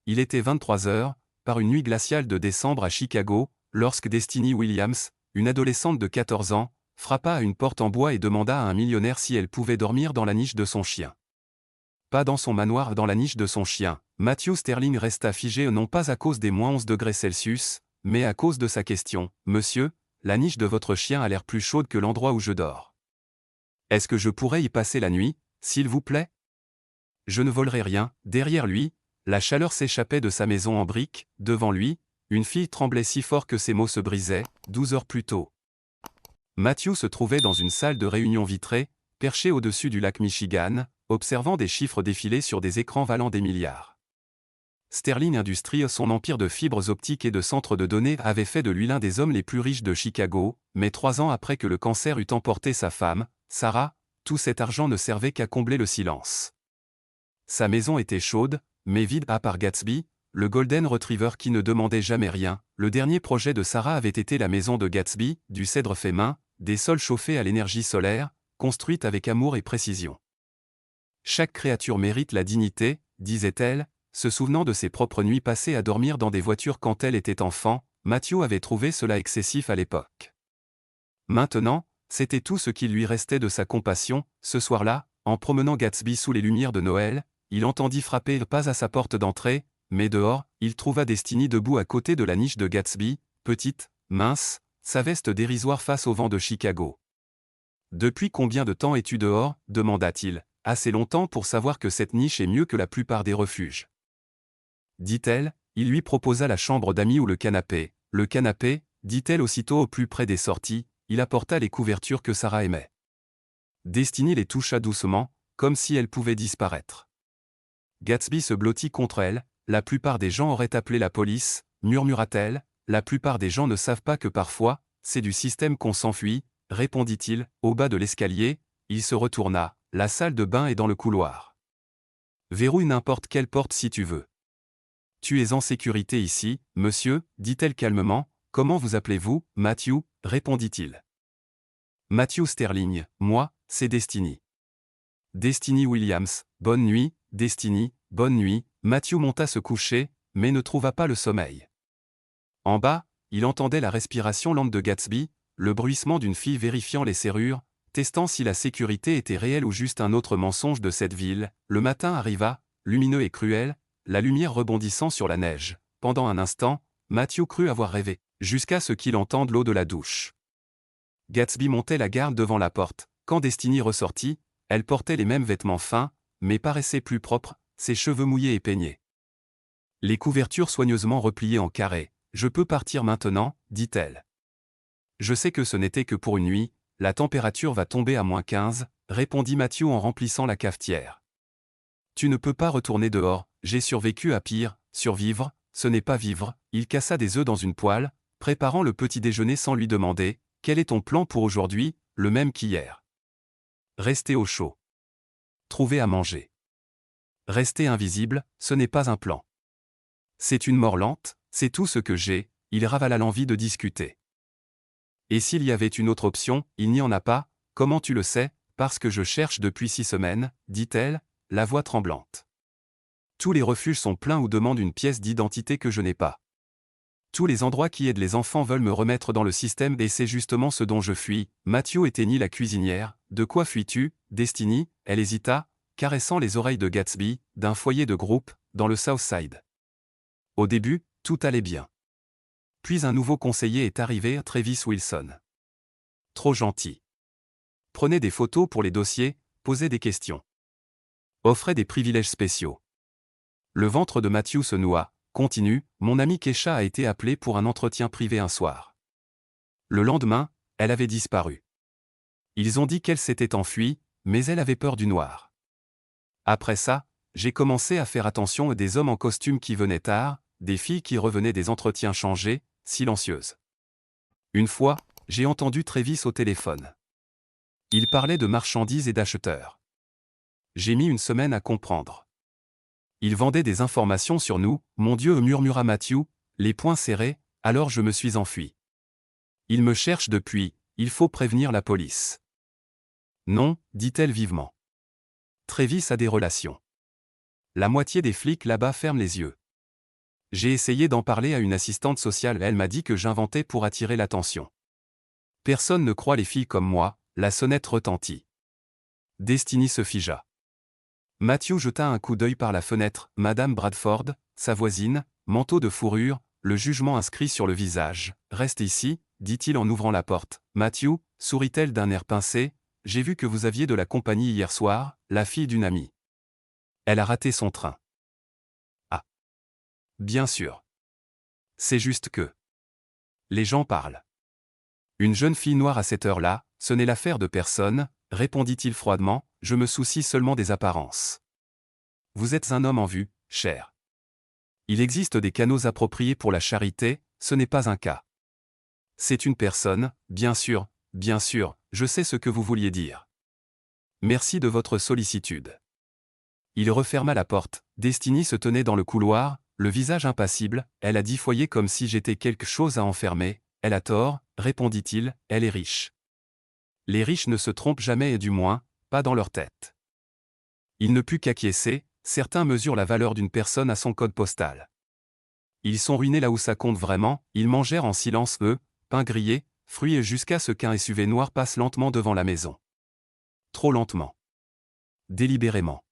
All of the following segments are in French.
il était 23 heures, par une nuit glaciale de décembre à Chicago, lorsque Destiny Williams, une adolescente de 14 ans, frappa à une porte en bois et demanda à un millionnaire si elle pouvait dormir dans la niche de son chien. Pas dans son manoir, dans la niche de son chien. Matthew Sterling resta figé non pas à cause des -11 degrés Celsius, mais à cause de sa question. « Monsieur, la niche de votre chien a l'air plus chaude que l'endroit où je dors. Est-ce que je pourrais y passer la nuit, s'il vous plaît ?» Je ne volerai rien. Derrière lui, la chaleur s'échappait de sa maison en briques. Devant lui, une fille tremblait si fort que ses mots se brisaient. 12 heures plus tôt. Matthew se trouvait dans une salle de réunion vitrée, perché au-dessus du lac Michigan, observant des chiffres défiler sur des écrans valant des milliards. Sterling Industries, son empire de fibres optiques et de centres de données, avait fait de lui l'un des hommes les plus riches de Chicago, mais 3 ans après que le cancer eut emporté sa femme, Sarah, tout cet argent ne servait qu'à combler le silence. Sa maison était chaude, mais vide à part Gatsby, le Golden Retriever qui ne demandait jamais rien. Le dernier projet de Sarah avait été la maison de Gatsby, du cèdre fait main, des sols chauffés à l'énergie solaire, construite avec amour et précision. Chaque créature mérite la dignité, disait-elle, se souvenant de ses propres nuits passées à dormir dans des voitures quand elle était enfant. Matthew avait trouvé cela excessif à l'époque. Maintenant, c'était tout ce qui lui restait de sa compassion. Ce soir-là, en promenant Gatsby sous les lumières de Noël, il entendit frapper pas à sa porte d'entrée, mais dehors, il trouva Destiny debout à côté de la niche de Gatsby, petite, mince, sa veste dérisoire face au vent de Chicago. « Depuis combien de temps es-tu dehors » demanda-t-il. « Assez longtemps pour savoir que cette niche est mieux que la plupart des refuges. » Dit-elle, il lui proposa la chambre d'amis ou le canapé. « Le canapé » dit-elle aussitôt au plus près des sorties, il apporta les couvertures que Sarah aimait. Destiny les toucha doucement, comme si elles pouvaient disparaître. Gatsby se blottit contre elle. « La plupart des gens auraient appelé la police, » murmura-t-elle. « La plupart des gens ne savent pas que parfois, c'est du système qu'on s'enfuit, » répondit-il. Au bas de l'escalier, il se retourna. « La salle de bain est dans le couloir. Verrouille n'importe quelle porte si tu veux. »« Tu es en sécurité ici, monsieur, » dit-elle calmement. « Comment vous appelez-vous, Matthew » répondit-il. « Matthew Sterling, moi, c'est Destiny. »« Destiny Williams, bonne nuit, Destiny, bonne nuit. » Matthew monta se coucher, mais ne trouva pas le sommeil. En bas, il entendait la respiration lente de Gatsby, le bruissement d'une fille vérifiant les serrures, testant si la sécurité était réelle ou juste un autre mensonge de cette ville. Le matin arriva, lumineux et cruel, la lumière rebondissant sur la neige. Pendant un instant, Matthew crut avoir rêvé, jusqu'à ce qu'il entende l'eau de la douche. Gatsby montait la garde devant la porte. Quand Destiny ressortit, elle portait les mêmes vêtements fins, mais paraissait plus propre, ses cheveux mouillés et peignés. Les couvertures soigneusement repliées en carré. « Je peux partir maintenant, » dit-elle. « Je sais que ce n'était que pour une nuit, la température va tomber à -15, » répondit Matthew en remplissant la cafetière. « Tu ne peux pas retourner dehors, j'ai survécu à pire, survivre, ce n'est pas vivre. » Il cassa des œufs dans une poêle, préparant le petit déjeuner sans lui demander « Quel est ton plan pour aujourd'hui ?» Le même qu'hier. Rester au chaud. Trouver à manger. Rester invisible, ce n'est pas un plan. C'est une mort lente, c'est tout ce que j'ai. Il ravala l'envie de discuter. Et s'il y avait une autre option, il n'y en a pas. Comment tu le sais? Parce que je cherche depuis 6 semaines, dit-elle, la voix tremblante. Tous les refuges sont pleins ou demandent une pièce d'identité que je n'ai pas. Tous les endroits qui aident les enfants veulent me remettre dans le système et c'est justement ce dont je fuis. Matthew éteignit la cuisinière. De quoi fuis-tu, Destiny? Elle hésita, caressant les oreilles de Gatsby, d'un foyer de groupe, dans le South Side. Au début, tout allait bien. Puis un nouveau conseiller est arrivé, Travis Wilson. Trop gentil. Prenait des photos pour les dossiers, posait des questions. Offrait des privilèges spéciaux. Le ventre de Matthew se noua. Continue, mon amie Keisha a été appelée pour un entretien privé un soir. Le lendemain, elle avait disparu. Ils ont dit qu'elle s'était enfuie, mais elle avait peur du noir. Après ça, j'ai commencé à faire attention à des hommes en costume qui venaient tard, des filles qui revenaient des entretiens changées, silencieuses. Une fois, j'ai entendu Travis au téléphone. Il parlait de marchandises et d'acheteurs. J'ai mis une semaine à comprendre. Il vendait des informations sur nous, mon Dieu, murmura Matthew, les poings serrés, alors je me suis enfui. Il me cherche depuis, il faut prévenir la police. Non, dit-elle vivement. Travis a des relations. La moitié des flics là-bas ferment les yeux. J'ai essayé d'en parler à une assistante sociale, elle m'a dit que j'inventais pour attirer l'attention. Personne ne croit les filles comme moi, la sonnette retentit. Destiny se figea. Matthew jeta un coup d'œil par la fenêtre, Madame Bradford, sa voisine, manteau de fourrure, le jugement inscrit sur le visage. Reste ici, dit-il en ouvrant la porte. Matthew, sourit-elle d'un air pincé, j'ai vu que vous aviez de la compagnie hier soir, la fille d'une amie. Elle a raté son train. Ah. Bien sûr. C'est juste que. Les gens parlent. Une jeune fille noire à cette heure-là, ce n'est l'affaire de personne, répondit-il froidement, je me soucie seulement des apparences. Vous êtes un homme en vue, cher. Il existe des canaux appropriés pour la charité, ce n'est pas un cas. C'est une personne, bien sûr, je sais ce que vous vouliez dire. Merci de votre sollicitude. Il referma la porte, Destiny se tenait dans le couloir, le visage impassible, elle a dit foyer comme si j'étais quelque chose à enfermer, elle a tort, répondit-il, elle est riche. Les riches ne se trompent jamais et du moins, pas dans leur tête. Il ne put qu'acquiescer, certains mesurent la valeur d'une personne à son code postal. Ils sont ruinés là où ça compte vraiment, ils mangèrent en silence pain grillé, fruits et jusqu'à ce qu'un SUV noir passe lentement devant la maison. Trop lentement. Délibérément.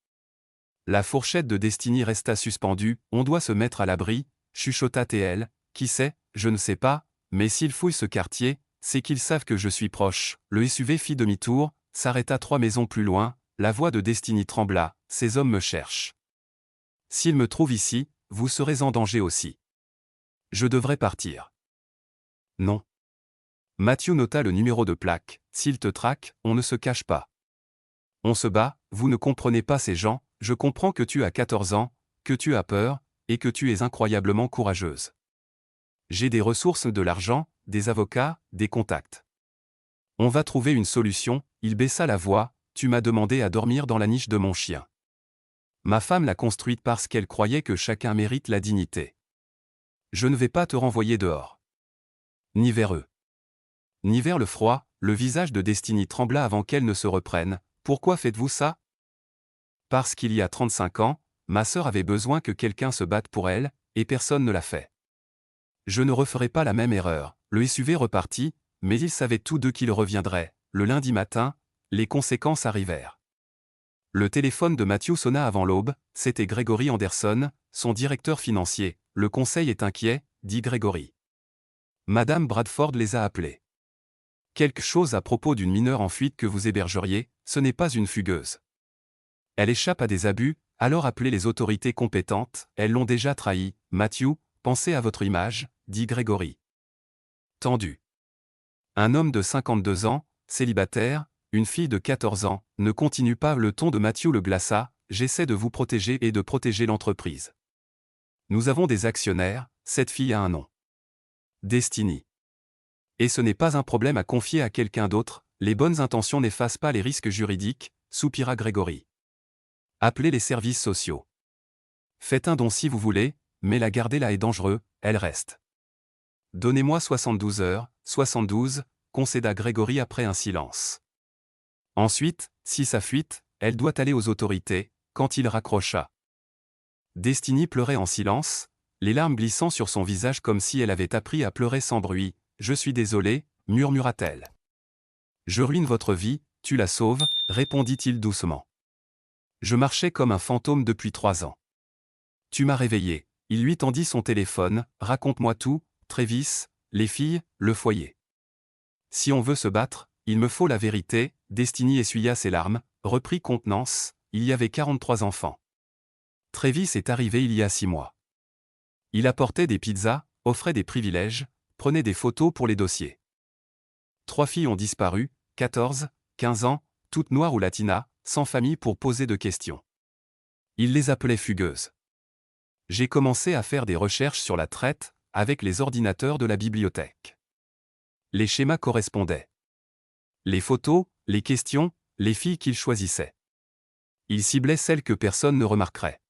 La fourchette de Destiny resta suspendue, on doit se mettre à l'abri, chuchota TL, qui sait, je ne sais pas, mais s'ils fouillent ce quartier, c'est qu'ils savent que je suis proche. Le SUV fit demi-tour, s'arrêta 3 maisons plus loin, la voix de Destiny trembla, ces hommes me cherchent. S'ils me trouvent ici, vous serez en danger aussi. Je devrais partir. Non. Matthew nota le numéro de plaque, s'ils te traquent, on ne se cache pas. On se bat, vous ne comprenez pas ces gens, je comprends que tu as 14 ans, que tu as peur, et que tu es incroyablement courageuse. J'ai des ressources, de l'argent, des avocats, des contacts. On va trouver une solution, il baissa la voix, tu m'as demandé à dormir dans la niche de mon chien. Ma femme l'a construite parce qu'elle croyait que chacun mérite la dignité. Je ne vais pas te renvoyer dehors. Ni vers eux. Ni vers le froid, le visage de Destiny trembla avant qu'elle ne se reprenne. Pourquoi faites-vous ça? Parce qu'il y a 35 ans, ma sœur avait besoin que quelqu'un se batte pour elle, et personne ne l'a fait. Je ne referai pas la même erreur. Le SUV repartit, mais ils savaient tous deux qu'il reviendrait. Le lundi matin, les conséquences arrivèrent. Le téléphone de Matthew sonna avant l'aube, c'était Gregory Anderson, son directeur financier. Le conseil est inquiet, dit Gregory. Madame Bradford les a appelés. Quelque chose à propos d'une mineure en fuite que vous hébergeriez, ce n'est pas une fugueuse. Elle échappe à des abus, alors appelez les autorités compétentes, elles l'ont déjà trahi. Matthew, pensez à votre image, dit Gregory. Tendu. Un homme de 52 ans, célibataire, une fille de 14 ans, ne continue pas, le ton de Matthew le glaça, j'essaie de vous protéger et de protéger l'entreprise. Nous avons des actionnaires, cette fille a un nom. Destiny. Et ce n'est pas un problème à confier à quelqu'un d'autre, les bonnes intentions n'effacent pas les risques juridiques, soupira Gregory. Appelez les services sociaux. Faites un don si vous voulez, mais la garder là est dangereux, elle reste. Donnez-moi 72 heures, 72, concéda Gregory après un silence. Ensuite, si ça fuite, elle doit aller aux autorités, quand il raccrocha. Destiny pleurait en silence, les larmes glissant sur son visage comme si elle avait appris à pleurer sans bruit. Je suis désolé, murmura-t-elle. Je ruine votre vie, tu la sauves, répondit-il doucement. Je marchais comme un fantôme depuis 3 ans. Tu m'as réveillé. Il lui tendit son téléphone, raconte-moi tout, Travis, les filles, le foyer. Si on veut se battre, il me faut la vérité, Destiny essuya ses larmes, reprit contenance, il y avait 43 enfants. Travis est arrivé il y a 6 mois. Il apportait des pizzas, offrait des privilèges, prenait des photos pour les dossiers. 3 filles ont disparu, 14, 15 ans, toutes noires ou latinas, sans famille pour poser de questions. Il les appelait fugueuses. J'ai commencé à faire des recherches sur la traite, avec les ordinateurs de la bibliothèque. Les schémas correspondaient. Les photos, les questions, les filles qu'il choisissait. Il ciblait celles que personne ne remarquerait.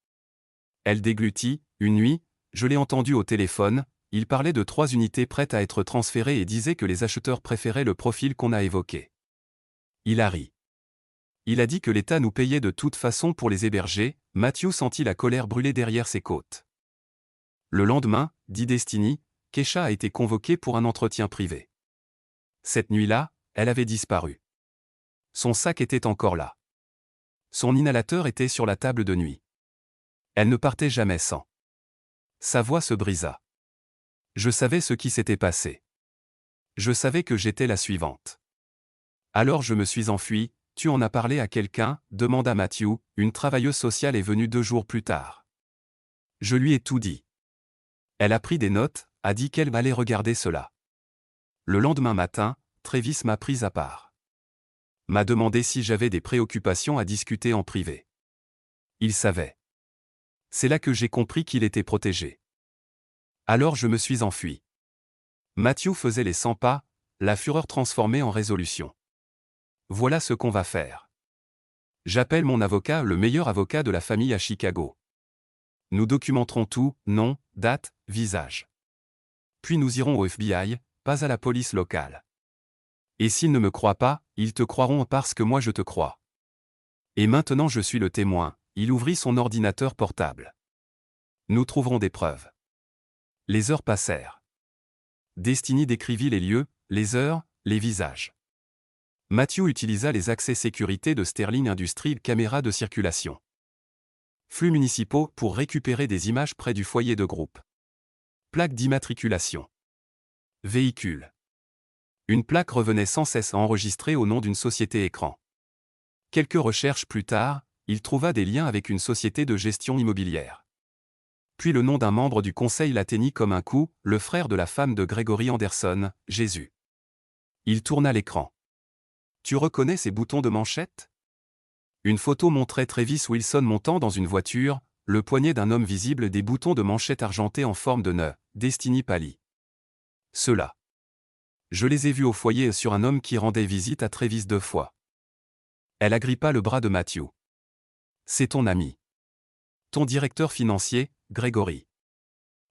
Elle déglutit, une nuit, je l'ai entendu au téléphone, il parlait de 3 unités prêtes à être transférées et disait que les acheteurs préféraient le profil qu'on a évoqué. Il a ri. Il a dit que l'État nous payait de toute façon pour les héberger, Matthew sentit la colère brûler derrière ses côtes. Le lendemain, dit Destiny, Keisha a été convoquée pour un entretien privé. Cette nuit-là, elle avait disparu. Son sac était encore là. Son inhalateur était sur la table de nuit. Elle ne partait jamais sans. Sa voix se brisa. Je savais ce qui s'était passé. Je savais que j'étais la suivante. Alors je me suis enfui. Tu en as parlé à quelqu'un, demanda Matthew, une travailleuse sociale est venue 2 jours plus tard. Je lui ai tout dit. Elle a pris des notes, a dit qu'elle allait regarder cela. Le lendemain matin, Travis m'a prise à part. M'a demandé si j'avais des préoccupations à discuter en privé. Il savait. C'est là que j'ai compris qu'il était protégé. Alors je me suis enfui. Matthew faisait les 100 pas, la fureur transformée en résolution. Voilà ce qu'on va faire. J'appelle mon avocat, le meilleur avocat de la famille à Chicago. Nous documenterons tout, nom, date, visage. Puis nous irons au FBI, pas à la police locale. Et s'ils ne me croient pas, ils te croiront parce que moi je te crois. Et maintenant je suis le témoin, il ouvrit son ordinateur portable. Nous trouverons des preuves. Les heures passèrent. Destiny décrivit les lieux, les heures, les visages. Matthew utilisa les accès sécurité de Sterling Industries caméra de circulation. Flux municipaux pour récupérer des images près du foyer de groupe. Plaque d'immatriculation. Véhicule. Une plaque revenait sans cesse enregistrée au nom d'une société écran. Quelques recherches plus tard, il trouva des liens avec une société de gestion immobilière. Puis le nom d'un membre du conseil l'atteignit comme un coup, le frère de la femme de Gregory Anderson, Jésus. Il tourna l'écran. Tu reconnais ces boutons de manchette? Une photo montrait Travis Wilson montant dans une voiture, le poignet d'un homme visible des boutons de manchette argentés en forme de nœud, Destiny pâlit. Ceux-là. Je les ai vus au foyer sur un homme qui rendait visite à Travis 2 fois. Elle agrippa le bras de Matthew. C'est ton ami. Ton directeur financier, Gregory.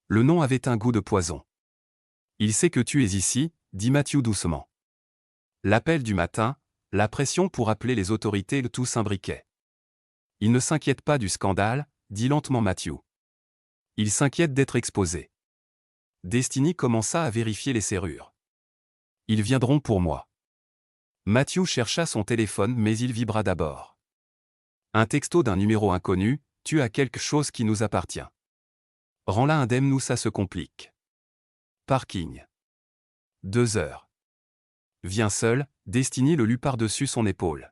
Le nom avait un goût de poison. Il sait que tu es ici, dit Matthew doucement. L'appel du matin, la pression pour appeler les autorités, le tout s'imbriquait. Il ne s'inquiète pas du scandale, dit lentement Matthew. Il s'inquiète d'être exposé. Destiny commença à vérifier les serrures. Ils viendront pour moi. Matthew chercha son téléphone mais il vibra d'abord. Un texto d'un numéro inconnu, tu as quelque chose qui nous appartient. Rends-la indemne ou ça se complique. Parking. 2 heures. Viens seul, Destiny le lut par-dessus son épaule.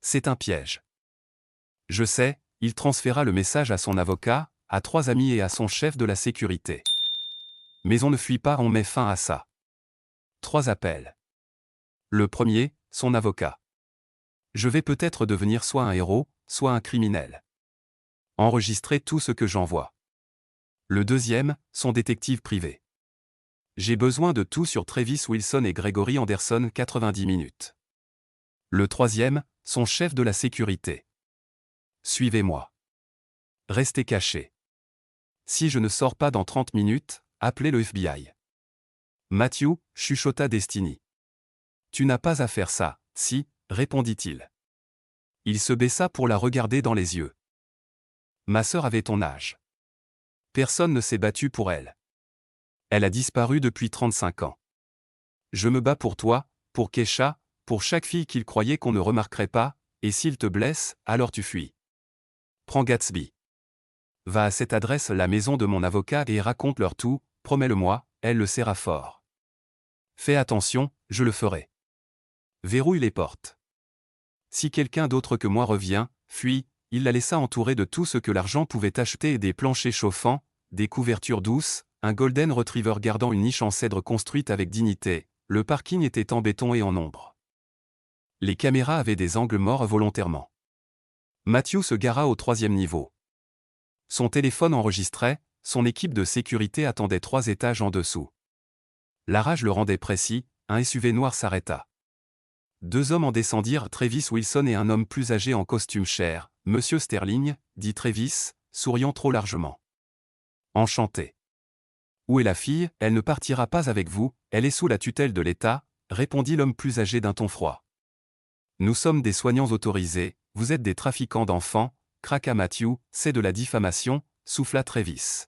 C'est un piège. Je sais, il transféra le message à son avocat, à 3 amis et à son chef de la sécurité. Mais on ne fuit pas, on met fin à ça. 3 appels. Le premier, son avocat. Je vais peut-être devenir soit un héros, soit un criminel. Enregistrer tout ce que j'envoie. Le deuxième, son détective privé. J'ai besoin de tout sur Travis Wilson et Gregory Anderson 90 minutes. Le troisième, son chef de la sécurité. Suivez-moi. Restez cachés. Si je ne sors pas dans 30 minutes, appelez le FBI. Matthew, chuchota Destiny. Tu n'as pas à faire ça, si, répondit-il. Il se baissa pour la regarder dans les yeux. Ma sœur avait ton âge. Personne ne s'est battu pour elle. Elle a disparu depuis 35 ans. Je me bats pour toi, pour Keisha, pour chaque fille qu'il croyait qu'on ne remarquerait pas, et s'il te blesse, alors tu fuis. Prends Gatsby. Va à cette adresse, la maison de mon avocat, et raconte-leur tout, promets-le-moi, elle le serra fort. Fais attention, je le ferai. Verrouille les portes. Si quelqu'un d'autre que moi revient, fuis, il la laissa entourer de tout ce que l'argent pouvait acheter et des planchers chauffants, des couvertures douces, un golden retriever gardant une niche en cèdre construite avec dignité, le parking était en béton et en ombre. Les caméras avaient des angles morts volontairement. Matthew se gara au 3e niveau. Son téléphone enregistrait, son équipe de sécurité attendait 3 étages en dessous. La rage le rendait précis, un SUV noir s'arrêta. 2 hommes en descendirent, Travis Wilson et un homme plus âgé en costume cher. Monsieur Sterling, dit Travis, souriant trop largement. Enchanté. Où est la fille? Elle ne partira pas avec vous, elle est sous la tutelle de l'État, répondit l'homme plus âgé d'un ton froid. Nous sommes des soignants autorisés, vous êtes des trafiquants d'enfants, craqua Matthew, c'est de la diffamation, souffla Travis.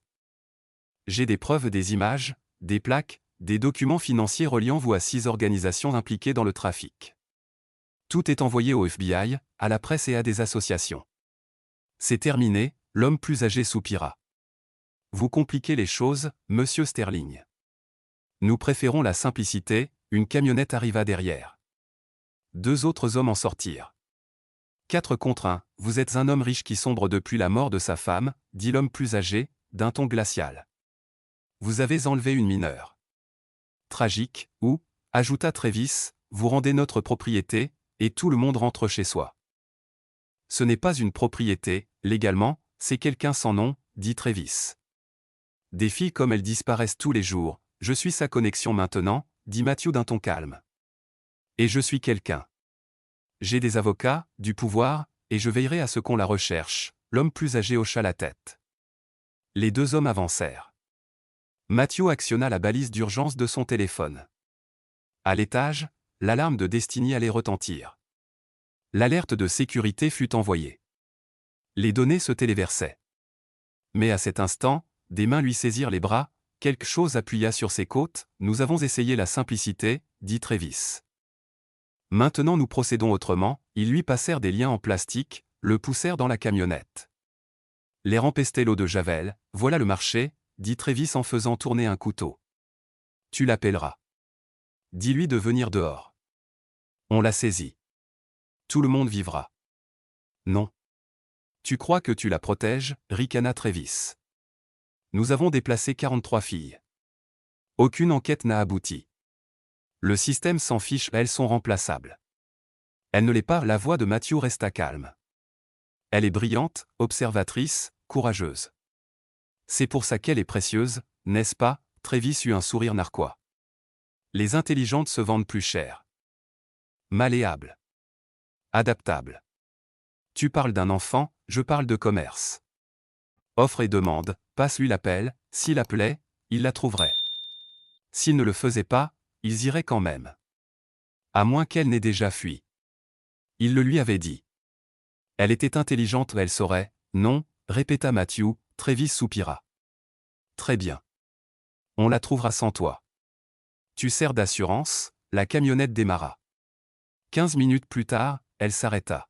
J'ai des preuves, des images, des plaques, des documents financiers reliant vous à 6 organisations impliquées dans le trafic. Tout est envoyé au FBI, à la presse et à des associations. C'est terminé, l'homme plus âgé soupira. Vous compliquez les choses, monsieur Sterling. Nous préférons la simplicité, une camionnette arriva derrière. 2 autres hommes en sortirent. 4 contre 1, vous êtes un homme riche qui sombre depuis la mort de sa femme, dit l'homme plus âgé, d'un ton glacial. Vous avez enlevé une mineure. Tragique, ou, ajouta Travis, vous rendez notre propriété, et tout le monde rentre chez soi. Ce n'est pas une propriété, légalement, c'est quelqu'un sans nom, dit Travis. Des filles comme elles disparaissent tous les jours, je suis sa connexion maintenant, dit Matthew d'un ton calme. Et je suis quelqu'un. J'ai des avocats, du pouvoir, et je veillerai à ce qu'on la recherche, l'homme plus âgé hocha la tête. Les 2 hommes avancèrent. Matthew actionna la balise d'urgence de son téléphone. À l'étage, l'alarme de Destiny allait retentir. L'alerte de sécurité fut envoyée. Les données se téléversaient. Mais à cet instant, des mains lui saisirent les bras, quelque chose appuya sur ses côtes, nous avons essayé la simplicité, dit Travis. Maintenant nous procédons autrement, ils lui passèrent des liens en plastique, le poussèrent dans la camionnette. L'air empestait l'eau de Javel, voilà le marché, dit Travis en faisant tourner un couteau. Tu l'appelleras. Dis-lui de venir dehors. On l'a saisi. Tout le monde vivra. Non. Tu crois que tu la protèges, ricana Travis. Nous avons déplacé 43 filles. Aucune enquête n'a abouti. Le système s'en fiche, elles sont remplaçables. Elle ne l'est pas, la voix de Matthew resta calme. Elle est brillante, observatrice, courageuse. C'est pour ça qu'elle est précieuse, n'est-ce pas? Travis eut un sourire narquois. Les intelligentes se vendent plus cher. Malléable. Adaptable. Tu parles d'un enfant, je parle de commerce. Offre et demande, passe-lui l'appel, s'il appelait, il la trouverait. S'il ne le faisait pas, ils iraient quand même. À moins qu'elle n'ait déjà fui. Il le lui avait dit. Elle était intelligente, elle saurait, non, répéta Matthew, Travis soupira. Très bien. On la trouvera sans toi. Tu sers d'assurance, la camionnette démarra. 15 minutes plus tard, elle s'arrêta.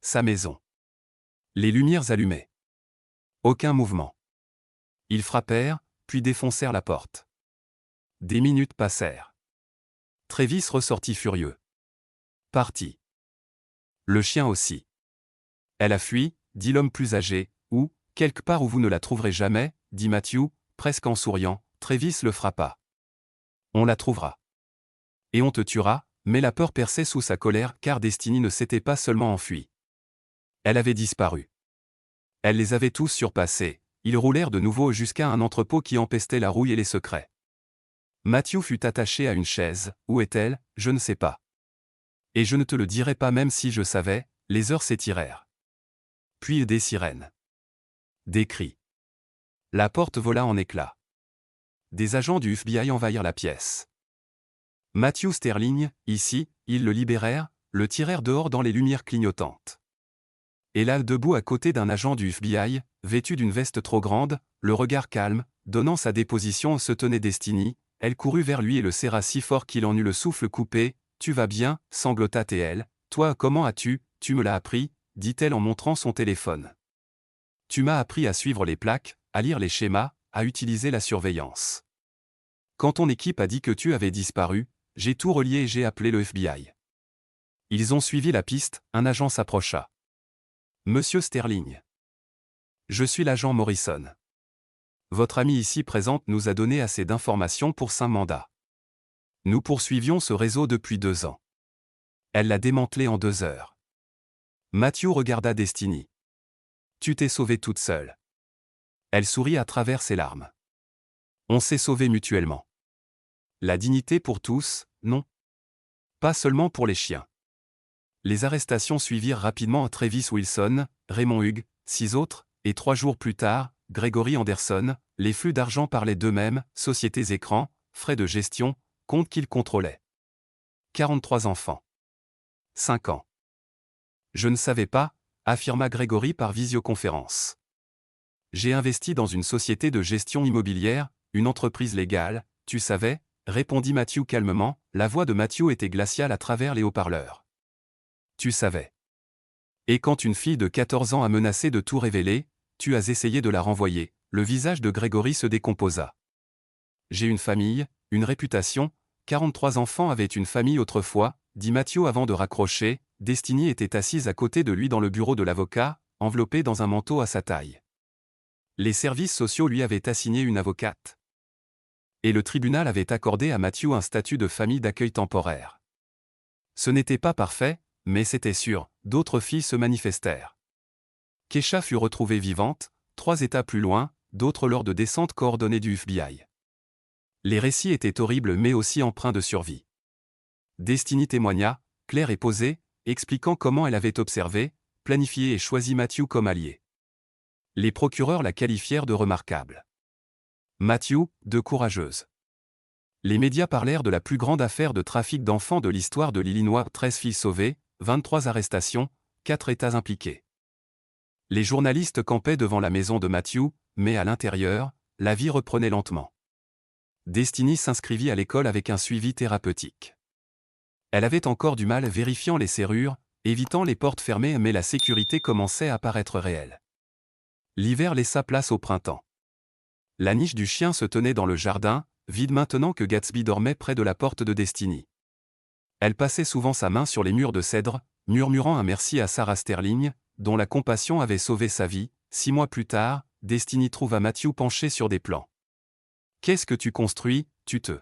Sa maison. Les lumières allumées. Aucun mouvement. Ils frappèrent, puis défoncèrent la porte. Des minutes passèrent. Travis ressortit furieux. Parti. Le chien aussi. Elle a fui, dit l'homme plus âgé, ou, quelque part où vous ne la trouverez jamais, dit Matthew, presque en souriant. Travis le frappa. On la trouvera. Et on te tuera, mais la peur perçait sous sa colère car Destiny ne s'était pas seulement enfuie. Elle avait disparu. Elle les avait tous surpassés, ils roulèrent de nouveau jusqu'à un entrepôt qui empestait la rouille et les secrets. Matthew fut attaché à une chaise, où est-elle, je ne sais pas. Et je ne te le dirai pas même si je savais, les heures s'étirèrent. Puis des sirènes. Des cris. La porte vola en éclats. Des agents du FBI envahirent la pièce. Matthew Sterling, ici, ils le libérèrent, le tirèrent dehors dans les lumières clignotantes. Et là, debout à côté d'un agent du FBI, vêtu d'une veste trop grande, le regard calme, donnant sa déposition se tenait Destiny, elle courut vers lui et le serra si fort qu'il en eut le souffle coupé. Tu vas bien, sanglota elle. Toi, comment as-tu, tu me l'as appris, dit-elle en montrant son téléphone. Tu m'as appris à suivre les plaques, à lire les schémas, à utiliser la surveillance. Quand ton équipe a dit que tu avais disparu, j'ai tout relié et j'ai appelé le FBI. Ils ont suivi la piste, un agent s'approcha. Monsieur Sterling. Je suis l'agent Morrison. Votre ami ici présente nous a donné assez d'informations pour 5 mandats. Nous poursuivions ce réseau depuis 2 ans. Elle l'a démantelé en 2 heures. Matthew regarda Destiny. Tu t'es sauvée toute seule. Elle sourit à travers ses larmes. On s'est sauvés mutuellement. La dignité pour tous, non. Pas seulement pour les chiens. Les arrestations suivirent rapidement Travis Wilson, Raymond Hughes, 6 autres, et 3 jours plus tard, Gregory Anderson. Les flux d'argent parlaient d'eux-mêmes, sociétés écrans, frais de gestion, comptes qu'ils contrôlaient. 43 enfants. 5 ans. Je ne savais pas, affirma Gregory par visioconférence. J'ai investi dans une société de gestion immobilière, une entreprise légale, tu savais, répondit Matthew calmement, la voix de Matthew était glaciale à travers les haut-parleurs. Tu savais. Et quand une fille de 14 ans a menacé de tout révéler, tu as essayé de la renvoyer, le visage de Gregory se décomposa. J'ai une famille, une réputation, 43 enfants avaient une famille autrefois, dit Matthew avant de raccrocher, Destiny était assise à côté de lui dans le bureau de l'avocat, enveloppée dans un manteau à sa taille. Les services sociaux lui avaient assigné une avocate. Et le tribunal avait accordé à Matthew un statut de famille d'accueil temporaire. Ce n'était pas parfait, mais c'était sûr, d'autres filles se manifestèrent. Keisha fut retrouvée vivante, 3 états plus loin, d'autres lors de descentes coordonnées du FBI. Les récits étaient horribles mais aussi empreints de survie. Destiny témoigna, claire et posée, expliquant comment elle avait observé, planifié et choisi Matthew comme allié. Les procureurs la qualifièrent de remarquable. Matthew, de courageuse. Les médias parlèrent de la plus grande affaire de trafic d'enfants de l'histoire de l'Illinois, 13 filles sauvées, 23 arrestations, 4 États impliqués. Les journalistes campaient devant la maison de Matthew, mais à l'intérieur, la vie reprenait lentement. Destiny s'inscrivit à l'école avec un suivi thérapeutique. Elle avait encore du mal vérifiant les serrures, évitant les portes fermées mais la sécurité commençait à paraître réelle. L'hiver laissa place au printemps. La niche du chien se tenait dans le jardin, vide maintenant que Gatsby dormait près de la porte de Destiny. Elle passait souvent sa main sur les murs de cèdre, murmurant un merci à Sarah Sterling, dont la compassion avait sauvé sa vie. 6 mois plus tard, Destiny trouva Matthew penché sur des plans. « Qu'est-ce que tu construis, tu te